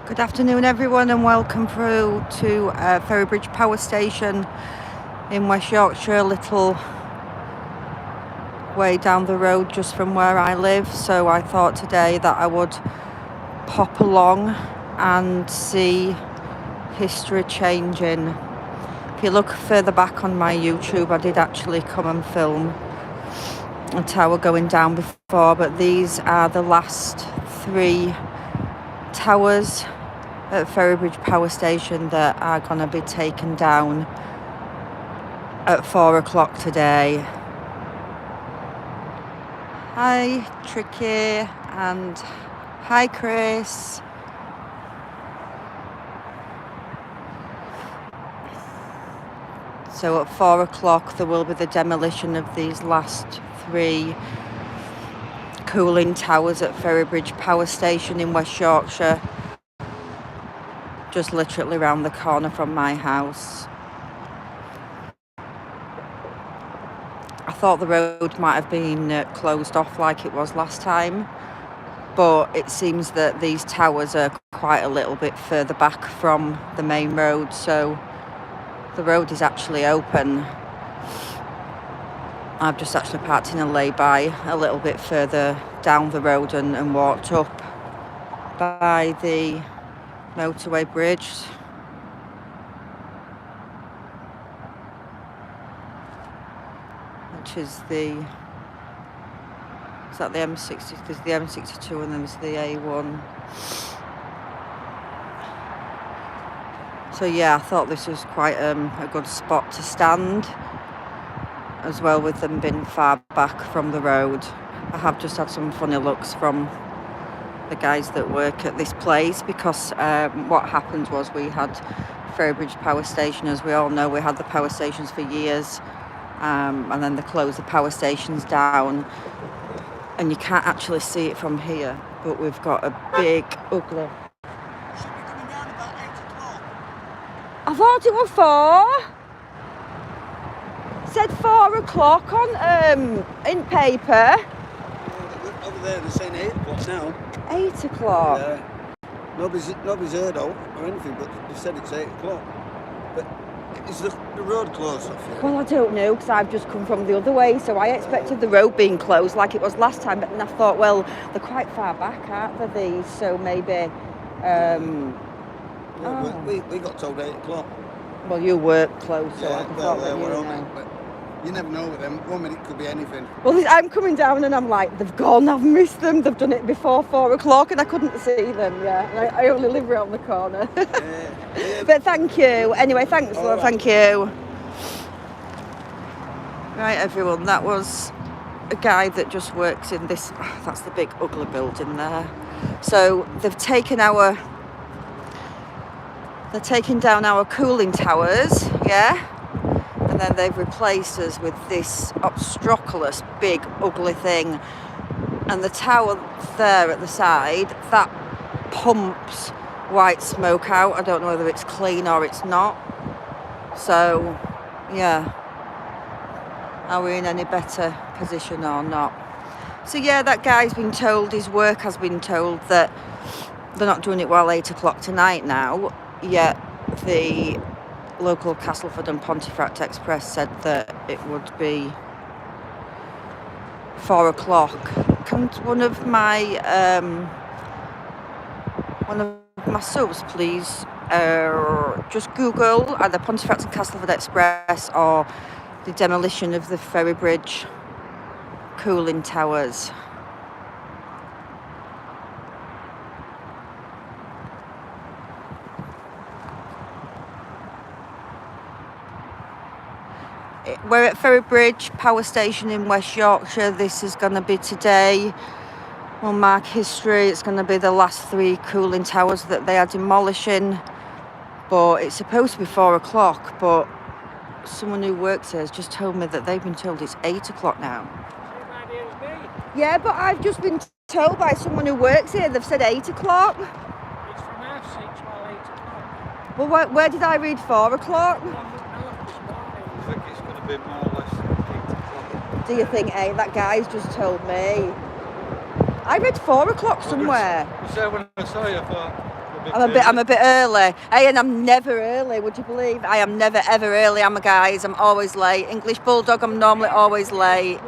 Good afternoon everyone and welcome through to Ferrybridge power station in West Yorkshire, a little way down the road just from where I live. So I thought today that I would pop along and see history changing. If you look further back on my YouTube, I did actually come and film a tower going down before, but these are the last three towers at Ferrybridge power station that are going to be taken down at 4 o'clock today. Hi Tricky and hi Chris. So at 4 o'clock there will be the demolition of these last three cooling towers at Ferrybridge power station in West Yorkshire, just literally round the corner from my house. I thought the road might have been closed off like it was last time, but it seems that these towers are quite a little bit further back from the main road, so the road is actually open. I've just actually parked in a lay-by a little bit further down the road and walked up by the motorway bridge. Which is the M60, there's the M62 and then there's the A1. So yeah, I thought this was quite a good spot to stand, as well with them being far back from the road. I have just had some funny looks from the guys that work at this place, because what happened was we had Ferrybridge power station, as we all know. We had the power stations for years, and then they closed the power stations down, and you can't actually see it from here, but we've got a big ugly. I thought it was 4. It said 4 o'clock on in paper. Over there they're saying 8 o'clock now. 8 o'clock? Yeah. Nobody's heard out or anything, but they said it's 8 o'clock. But is the road closed off here? Well, I don't know, because I've just come from the other way, so I expected the road being closed like it was last time, but then I thought, well, they're quite far back, aren't they, these? So maybe... We got told 8 o'clock. Well, you work close, so I well, thought that we're on know. it, but you never know with them. 1 minute could be anything. Well, I'm coming down and I'm like, they've gone, I've missed them. They've done it before 4 o'clock and I couldn't see them, yeah. And I only live around the corner. Yeah. But thank you. Anyway, thanks, All love, right. thank you. Right, everyone, that was a guy that just works in this, that's the big ugly building there. So they've taken they're taking down our cooling towers, yeah? And then they've replaced us with this obstacleless big ugly thing. And the tower there at the side, that pumps white smoke out. I don't know whether it's clean or it's not. So, yeah. Are we in any better position or not? So yeah, that guy's been told, his work has been told that they're not doing it while 8 o'clock tonight now. Yet the local Castleford and Pontefract Express said that it would be 4 o'clock. Can one of my subs please just Google either Pontefract and Castleford Express or the demolition of the Ferrybridge cooling towers. We're at Ferrybridge power station in West Yorkshire. This is going to be today. We'll mark history. It's going to be the last three cooling towers that they are demolishing. But it's supposed to be 4 o'clock. But someone who works here has just told me that they've been told it's 8 o'clock now. Yeah, but I've just been told by someone who works here, they've said 8 o'clock. It's from our 6 while 8 o'clock. Well, where did I read 4 o'clock? I think it's going to be more or less 8 o'clock. Do you think 8? That guy's just told me. I read 4 o'clock somewhere. So when I saw you, I thought, I'm a bit early. Hey, and I'm never early. Would you believe? I am never ever early. I'm a guys. I'm always late. English bulldog. I'm normally always late.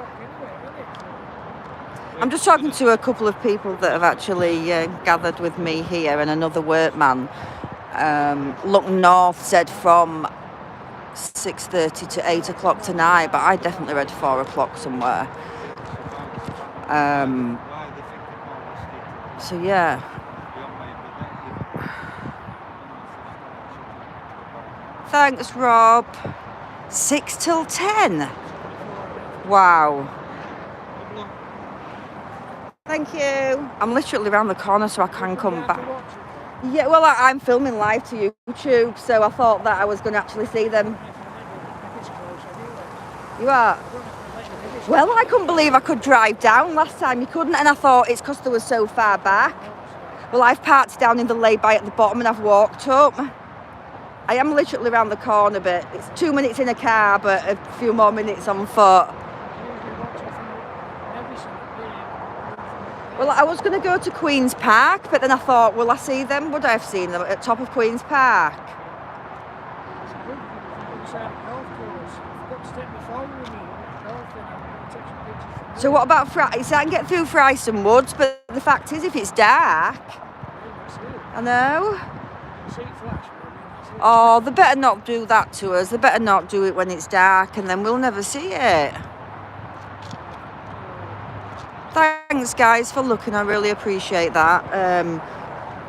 I'm just talking to a couple of people that have actually gathered with me here, and another workman. Look north said from 6:30 to 8 o'clock tonight, but I definitely read 4 o'clock somewhere. So yeah. Thanks, Rob. 6 till 10. Wow. Thank you. I'm literally around the corner, so I can come back. Yeah, well, I'm filming live to YouTube, so I thought that I was going to actually see them. You are? Well, I couldn't believe I could drive down last time. You couldn't, and I thought it's because they were so far back. Well, I've parked down in the lay-by at the bottom, and I've walked up. I am literally around the corner, but it's 2 minutes in a car, but a few more minutes on foot. Well, I was going to go to Queen's Park, but then I thought, will I see them? Would I have seen them at top of Queen's Park? So what about Fry? So I can get through Fryston Woods, but the fact is, if it's dark, I know. Oh, they better not do that to us. They better not do it when it's dark, and then we'll never see it. Thanks, guys, for looking. I really appreciate that.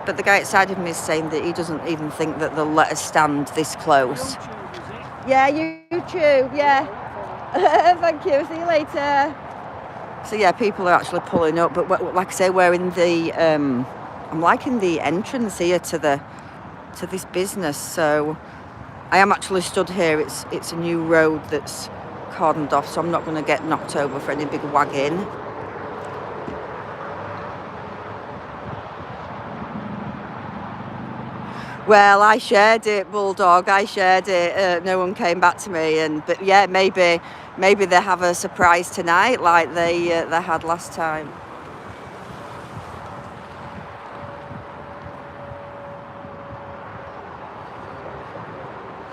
But the guy outside of me is saying that he doesn't even think that they'll let us stand this close. Yeah, YouTube, yeah. Thank you. See you later. So yeah, people are actually pulling up, but like I say, we're in the I'm liking the entrance here to this business. So I am actually stood here. It's a new road that's cordoned off, so I'm not going to get knocked over for any big wagon. Well, I shared it, Bulldog. I shared it. No one came back to me, but yeah, maybe they have a surprise tonight, like they had last time.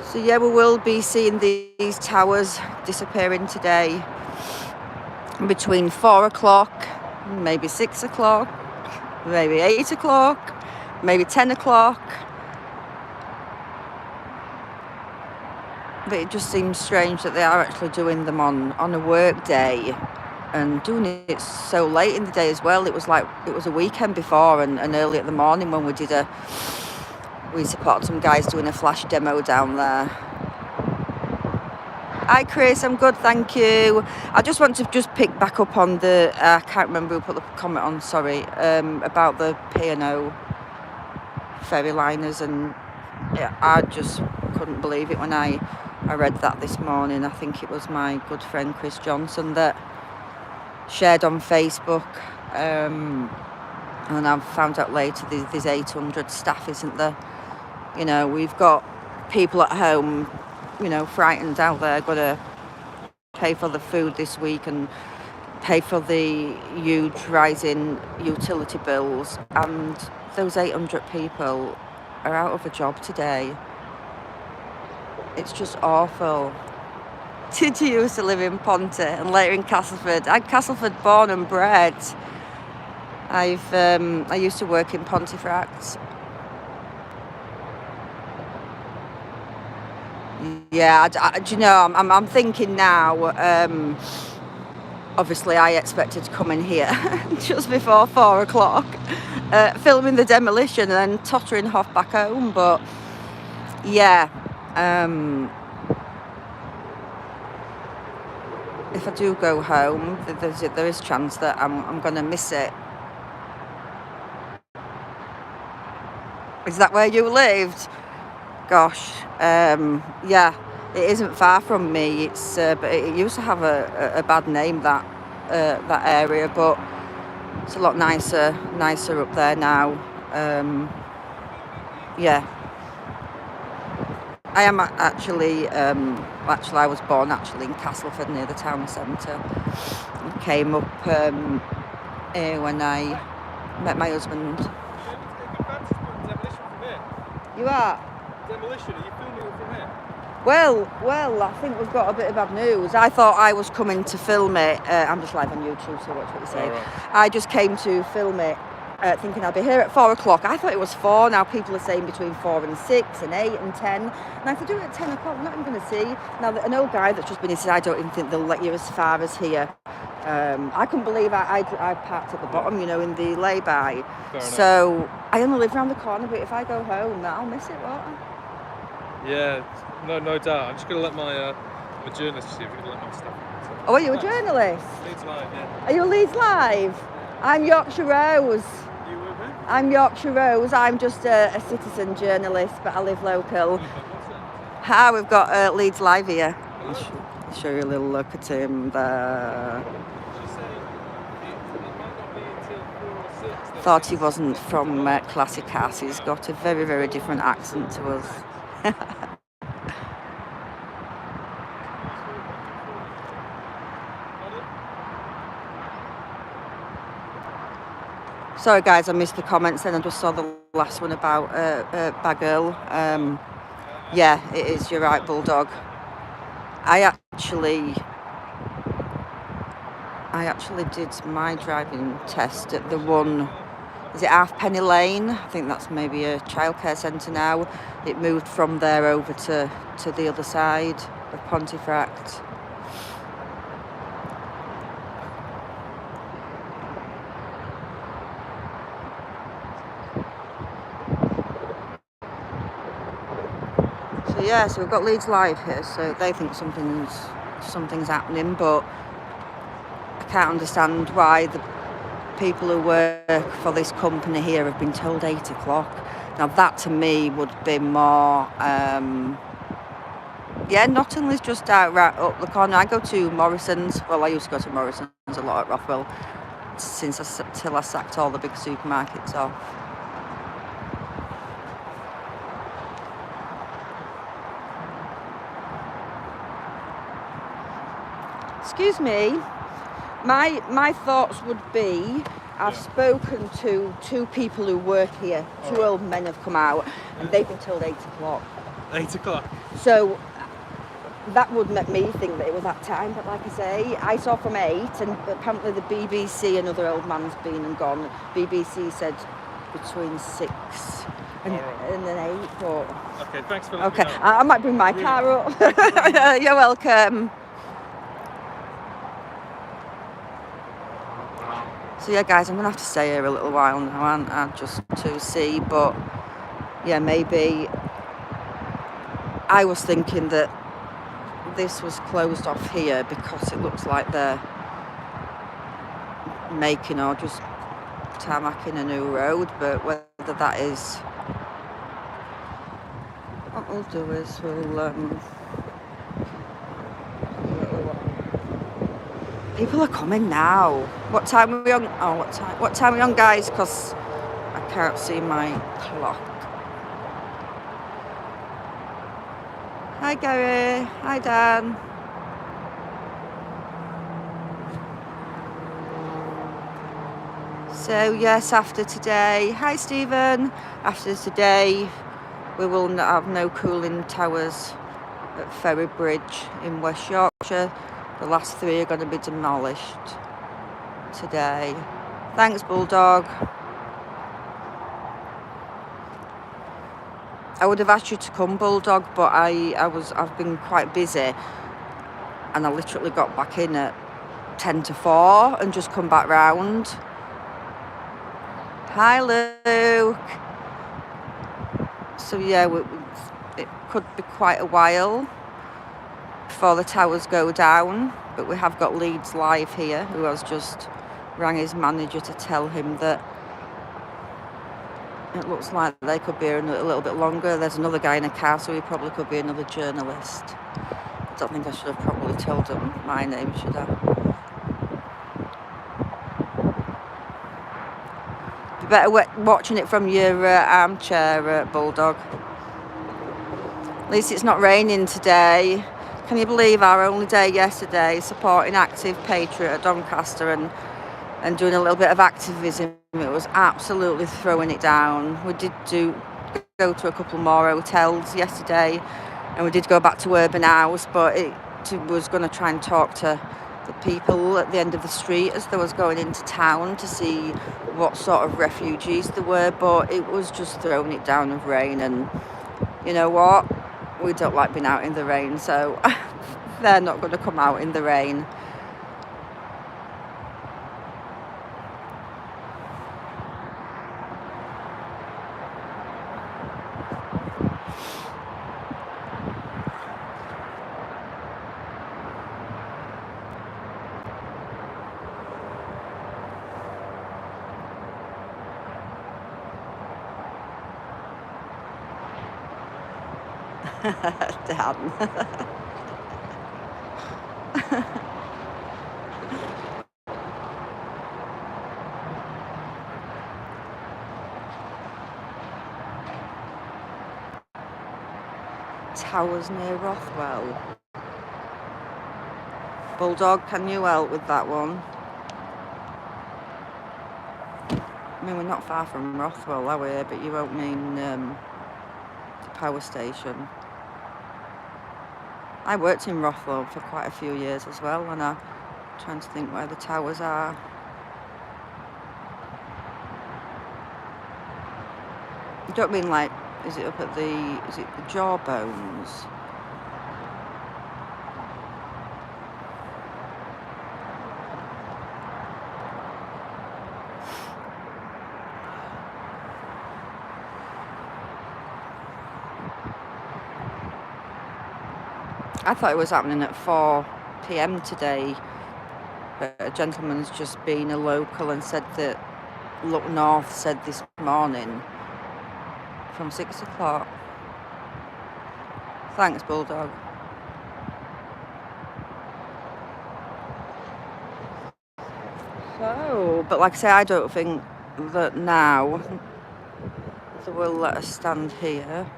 So yeah, we will be seeing these towers disappearing today between 4 o'clock, maybe 6 o'clock, maybe 8 o'clock, maybe 10 o'clock. But it just seems strange that they are actually doing them on a work day and doing it so late in the day as well. It was a weekend before and early at the morning when we supported some guys doing a flash demo down there. Hi Chris, I'm good, thank you. I just want to pick back up on I can't remember who put the comment on, sorry, about the P&O ferry liners, and yeah, I just couldn't believe it when I read that this morning. I think it was my good friend Chris Johnson that shared on Facebook, and I've found out later there's 800 staff, isn't there? You know, we've got people at home, you know, frightened out there, got to pay for the food this week and pay for the huge rising utility bills, and those 800 people are out of a job today. It's just awful. Did you used to live in Ponty and later in Castleford? I'm Castleford born and bred. I used to work in Pontefract. Yeah, do you know, I'm thinking now, obviously I expected to come in here just before 4 o'clock, filming the demolition and then tottering off back home, but yeah, if I do go home, there is a chance that I'm going to miss it. Is that where you lived? Gosh, yeah, it isn't far from me. It's but it used to have a bad name, that area, but it's a lot nicer up there now. Yeah, I am actually I was born actually in Castleford near the town centre. I came up here when I met my husband. You are? Demolition, are you filming it from here? Well, I think we've got a bit of bad news. I thought I was coming to film it. I'm just live on YouTube, so watch what you say. All right. I just came to film it thinking I'll be here at 4 o'clock. I thought it was 4. Now people are saying between 4 and 6 and 8 and 10. And if I do it at 10 o'clock, I'm not even going to see. Now, an old guy that's just been here said, I don't even think they'll let you as far as here. I couldn't believe I parked at the bottom, you know, in the lay-by. So I only live around the corner, but if I go home, I'll miss it, won't I? Yeah, no doubt. I'm just going to let my I'm a journalist, see if we can let my stuff. Oh, are you a journalist? Leeds Live, yeah. Are you a Leeds Live? I'm Yorkshire Rose. You with me? I'm Yorkshire Rose. I'm just a citizen journalist, but I live local. Ah, we've got Leeds Live here. I'll show you a little look at him there. Thought he wasn't from Classic Cars. He's got a very, very different accent to us. Sorry guys, I missed the comments then. I just saw the last one about Bagel. Yeah, it is. You're right, Bulldog. I actually did my driving test at the one, is it Halfpenny Lane? I think that's maybe a childcare centre now. It moved from there over to the other side of Pontefract. So yeah, so we've got Leeds Live here, so they think something's happening, but I can't understand why the people who work for this company here have been told 8 o'clock. Now that to me would be more, yeah, Nottingham just out right up the corner. I go to Morrison's, well I used to go to Morrison's a lot at Rothwell, till I sacked all the big supermarkets off. Excuse me, my thoughts would be, I've spoken to 2 people who work here, 2 old men have come out, and they've been told 8 o'clock. 8 o'clock? So that would make me think that it was that time, but like I say, I saw from 8, and apparently the BBC, another old man's been and gone. BBC said between 6 and then 8, but... Okay, thanks for letting me know. I might bring my car up. You're welcome. So yeah guys, I'm going to have to stay here a little while now, aren't I, just to see, but yeah, maybe I was thinking that this was closed off here because it looks like they're making or just tarmacking a new road, but whether that is, what we'll do is we'll people are coming now. What time are we on? Oh, what time are we on, guys? Because I can't see my clock. Hi, Gary. Hi, Dan. So, yes, after today... Hi, Stephen. After today, we will have no cooling towers at Ferrybridge in West Yorkshire. The last 3 are going to be demolished today. Thanks, Bulldog. I would have asked you to come, Bulldog, but I've been quite busy, and I literally got back in at 10 to 4 and just come back round. Hi, Luke. So yeah, it could be quite a while before the towers go down, but we have got Leeds Live here, who has just rang his manager to tell him that it looks like they could be a little bit longer. There's another guy in a car, so he probably could be another journalist. I don't think I should have probably told him my name, should I? Be better watching it from your armchair, Bulldog. At least it's not raining today. Can you believe our only day yesterday supporting Active Patriot at Doncaster and doing a little bit of activism? It was absolutely throwing it down. We did go to a couple more hotels yesterday, and we did go back to Urban House, but it was going to try and talk to the people at the end of the street as they was going into town to see what sort of refugees there were, but it was just throwing it down with rain, and you know what? We don't like being out in the rain, so they're not going to come out in the rain. Dan. Towers near Rothwell. Bulldog, can you help with that one? I mean, we're not far from Rothwell, are we? But you won't mean the power station. I worked in Rothwell for quite a few years as well, and I'm trying to think where the towers are. You don't mean like, is it up at is it the Jawbones? I thought it was happening at 4 p.m. today, but a gentleman's just been a local and said that Look North said this morning from 6 o'clock. Thanks, Bulldog. So, but like I say, I don't think that now they will let us stand here.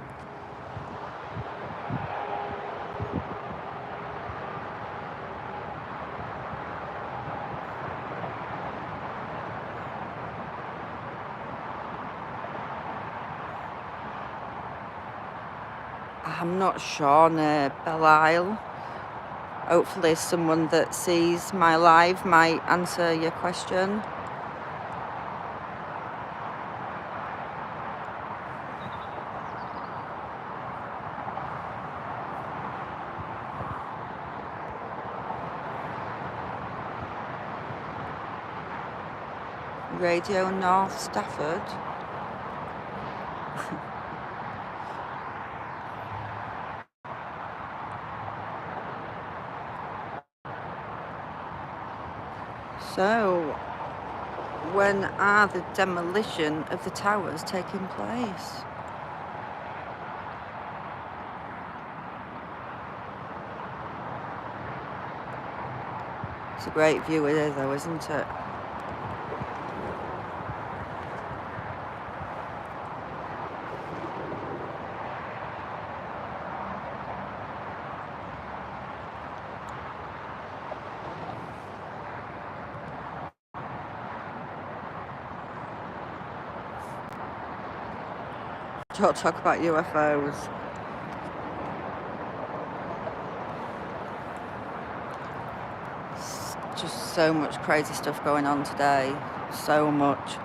I'm not sure, near Belle-Isle. Hopefully someone that sees my live might answer your question. Radio North Stafford. So, when are the demolition of the towers taking place? It's a great view here though, isn't it? Don't talk about UFOs. It's just so much crazy stuff going on today. So much.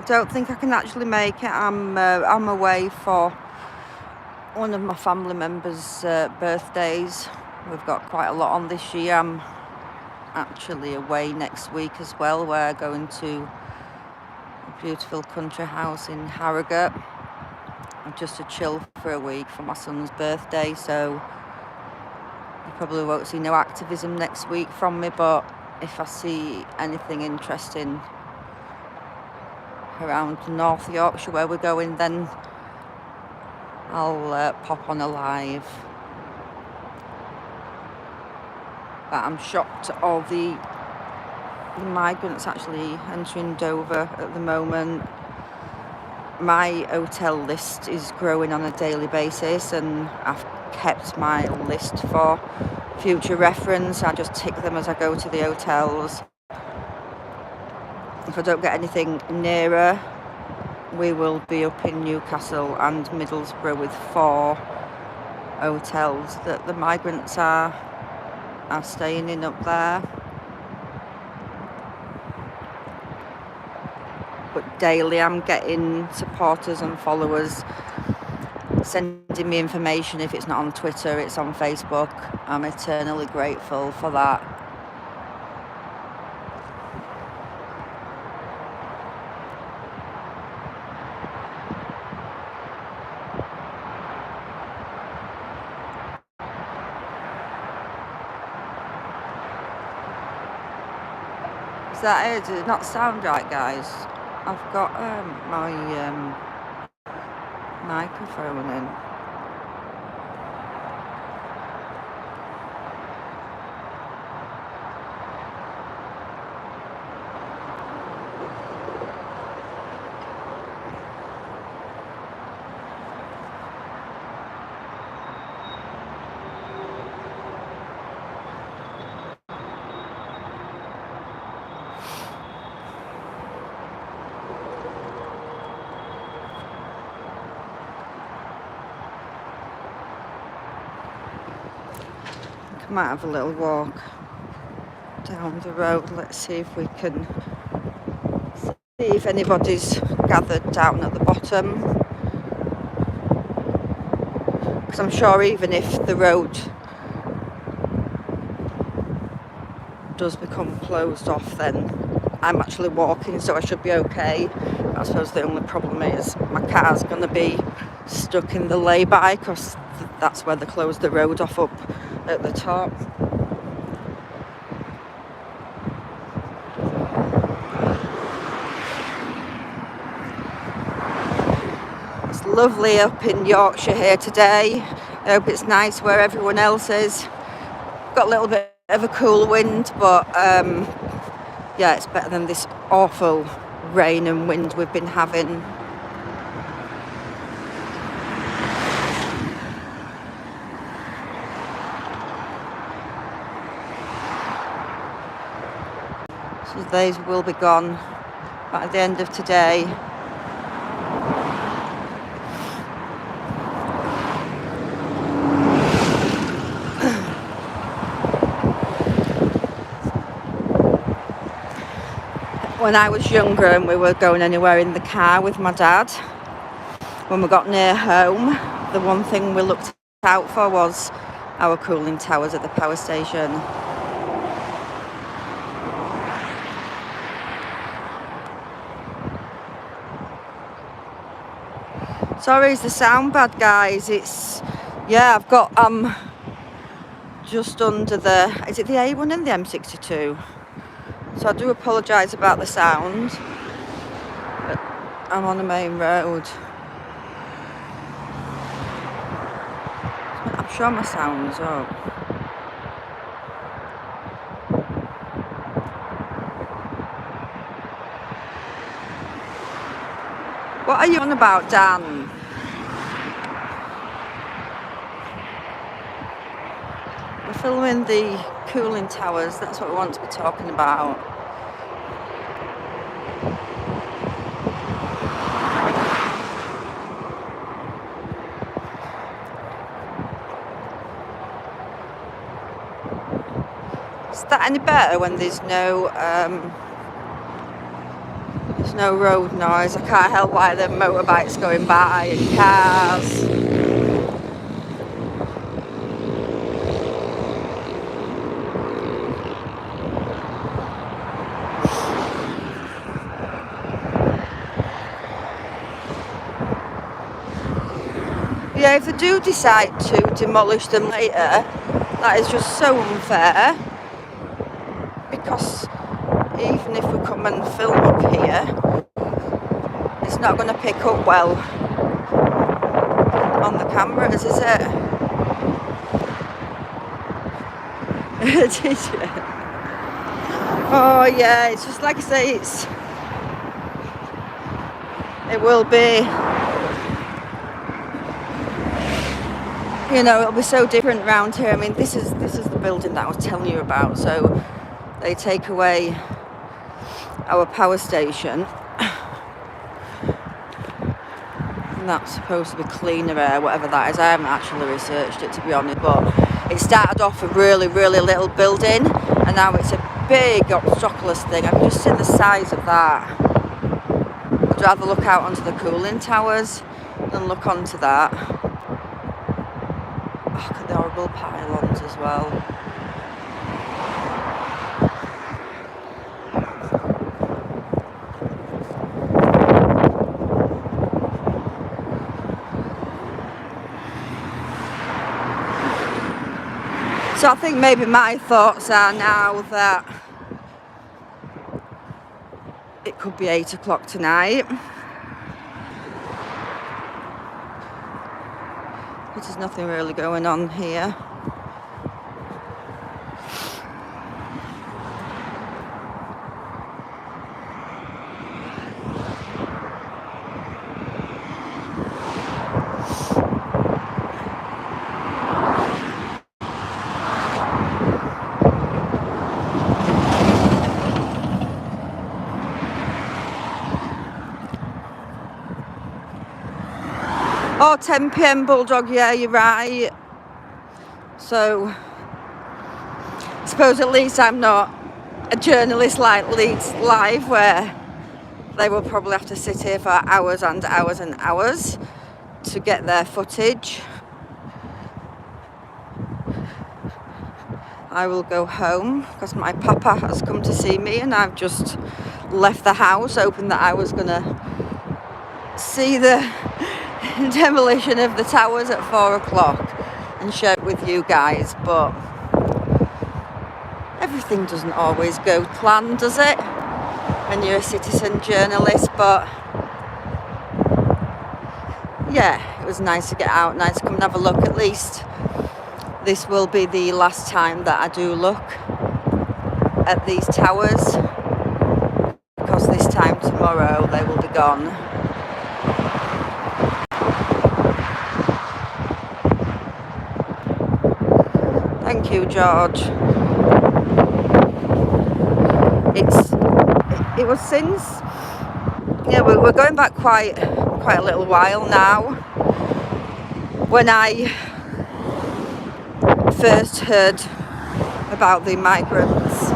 Don't think I can actually make it. I'm away for one of my family members' birthdays. We've got quite a lot on this year. I'm actually away next week as well. We're going to a beautiful country house in Harrogate, just to chill for a week for my son's birthday. So you probably won't see no activism next week from me, but if I see anything interesting around North Yorkshire where we're going, then I'll pop on a live. But I'm shocked at all the the migrants actually entering Dover at the moment. My hotel list is growing on a daily basis, and I've kept my list for future reference. I just tick them as I go to the hotels. If I don't get anything nearer, we will be up in Newcastle and Middlesbrough with 4 hotels that the migrants are staying in up there. But daily I'm getting supporters and followers sending me information. If it's not on Twitter, it's on Facebook. I'm eternally grateful for that. Is that it? Does it not sound right, guys? I've got my microphone in. I might have a little walk down the road. Let's see if we can see if anybody's gathered down at the bottom, because I'm sure even if the road does become closed off, then I'm actually walking, so I should be okay. I suppose the only problem is my car's going to be stuck in the lay-by, because that's where they closed the road off up at the top. It's lovely up in Yorkshire here today. I hope it's nice where everyone else is. Got a little bit of a cool wind, but yeah, it's better than this awful rain and wind we've been having. So these will be gone by the end of today. When I was younger and we were going anywhere in the car with my dad, when we got near home, the one thing we looked out for was our cooling towers at the power station. Sorry, is the sound bad, guys? I've got just under is it the A1 and the M62? So I do apologise about the sound, but I'm on the main road. I'm sure my sound's up. What are you on about, Dan? We're filming the cooling towers, that's what we want to be talking about. Is that any better when there's no road noise? I can't help why the motorbikes going by and cars. Yeah, if they do decide to demolish them later, that is just so unfair, because even if we come and film up here, it's not going to pick up well on the cameras, is it? Did you? Oh yeah, it's just like I say, it will be, you know, it'll be so different around here. I mean, this is the building that I was telling you about. So they take away our power station, and that's supposed to be cleaner air, whatever that is. I haven't actually researched it, to be honest, but it started off a really little building, and now it's a big obstropolous thing. I've just seen the size of that. I'd rather look out onto the cooling towers than look onto that. Oh, look at the horrible pylons as well. So I think maybe my thoughts are now that it could be 8 o'clock tonight. But there's nothing really going on here. Oh, 10 PM Bulldog, yeah, you're right. So, I suppose at least I'm not a journalist like Leeds Live, where they will probably have to sit here for hours and hours and hours to get their footage. I will go home because my papa has come to see me, and I've just left the house hoping that I was going to see the demolition of the towers at 4 o'clock and share it with you guys, but everything doesn't always go planned, does it, when you're a citizen journalist? But yeah, it was nice to get out, nice to come and have a look. At least this will be the last time that I do look at these towers, because this time tomorrow they will be gone. Thank you, George. It was since, yeah, we're going back quite a little while now. When I first heard about the migrants,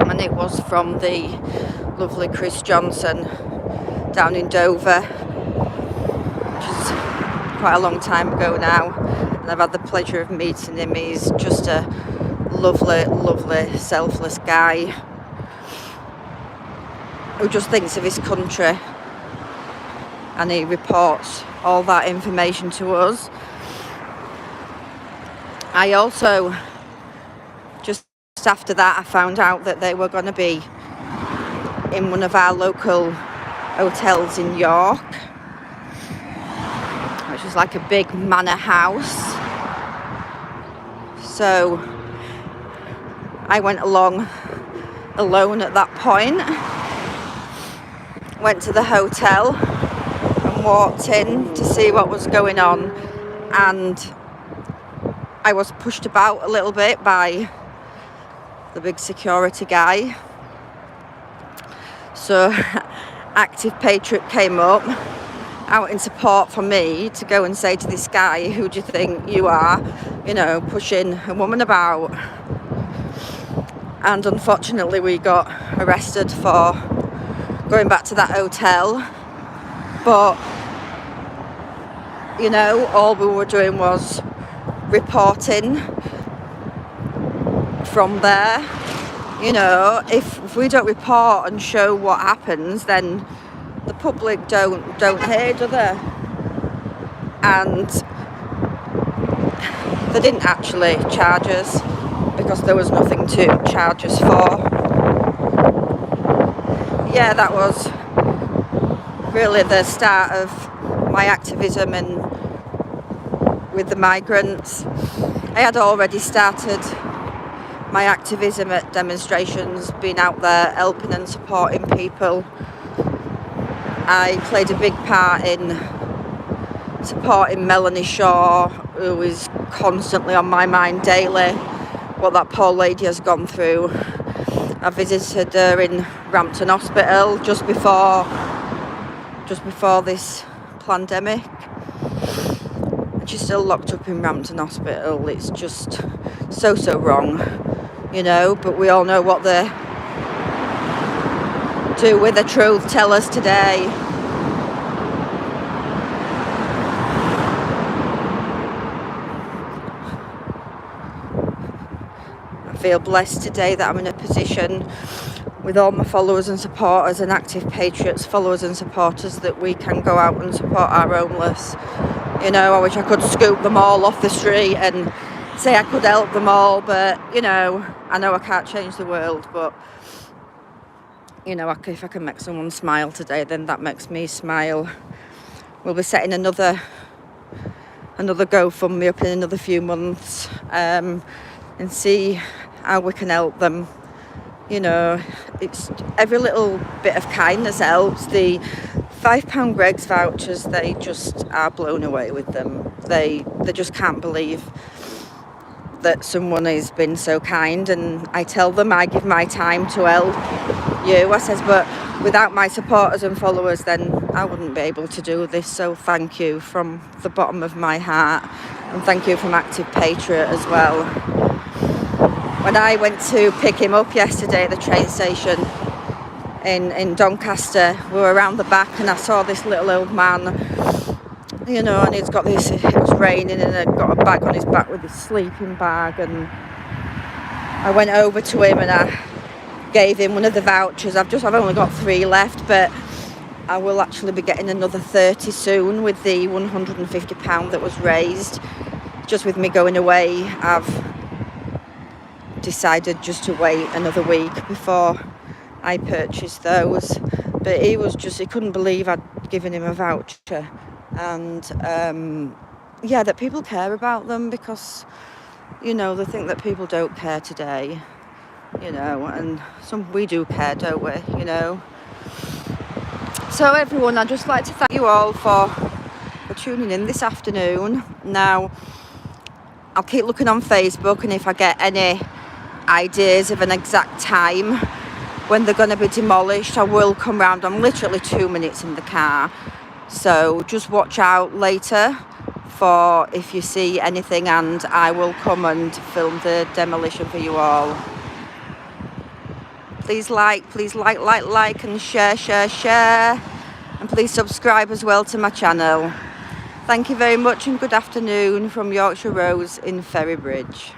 and it was from the lovely Chris Johnson down in Dover, which is quite a long time ago now. And I've had the pleasure of meeting him. He's just a lovely, selfless guy who just thinks of his country, and he reports all that information to us. I also, just after that, I found out that they were going to be in one of our local hotels in York, which is like a big manor house. So I went along alone at that point, went to the hotel and walked in to see what was going on, and I was pushed about a little bit by the big security guy. So Active Patriot came up out in support for me to go and say to this guy, who do you think you are, you know, pushing a woman about? And unfortunately we got arrested for going back to that hotel, but you know, all we were doing was reporting from there. You know, if we don't report and show what happens, then the public don't hear, do they? And they didn't actually charge us because there was nothing to charge us for. Yeah, that was really the start of my activism and with the migrants. I had already started my activism at demonstrations, being out there helping and supporting people. I played a big part in supporting Melanie Shaw, who is constantly on my mind daily, what that poor lady has gone through. I visited her in Rampton Hospital just before this pandemic, and she's still locked up in Rampton Hospital. It's just so wrong, you know, but we all know what the Do With The Truth tell us today. I feel blessed today that I'm in a position with all my followers and supporters and active patriots, followers and supporters, that we can go out and support our homeless. You know, I wish I could scoop them all off the street and say I could help them all, but, you know I can't change the world, but, you know, if I can make someone smile today, then that makes me smile. We'll be setting another GoFundMe up in another few months, and see how we can help them. You know, it's every little bit of kindness helps. The £5 Greggs vouchers, they just are blown away with them. They just can't believe that someone has been so kind, and I tell them I give my time to help you. I says, but without my supporters and followers, then I wouldn't be able to do this. So thank you from the bottom of my heart, and thank you from Active Patriot as well. When I went to pick him up yesterday at the train station in Doncaster, we were around the back and I saw this little old man, you know, and he's got this, it was raining, and he'd got a bag on his back with his sleeping bag, and I went over to him and I gave him one of the vouchers. I've only got 3 left, but I will actually be getting another 30 soon with the £150 that was raised. Just with me going away, I've decided just to wait another week before I purchase those. But he couldn't believe I'd given him a voucher, and that people care about them, because, you know, they think that people don't care today, you know, and we do care, don't we, you know. So everyone, I'd just like to thank you all for tuning in this afternoon. Now, I'll keep looking on Facebook, and if I get any ideas of an exact time when they're going to be demolished, I will come round. I'm literally 2 minutes in the car, so just watch out later for if you see anything, and I will come and film the demolition for you all. Please like and share, and please subscribe as well to my channel. Thank you very much, and good afternoon from Yorkshire Rose in Ferrybridge.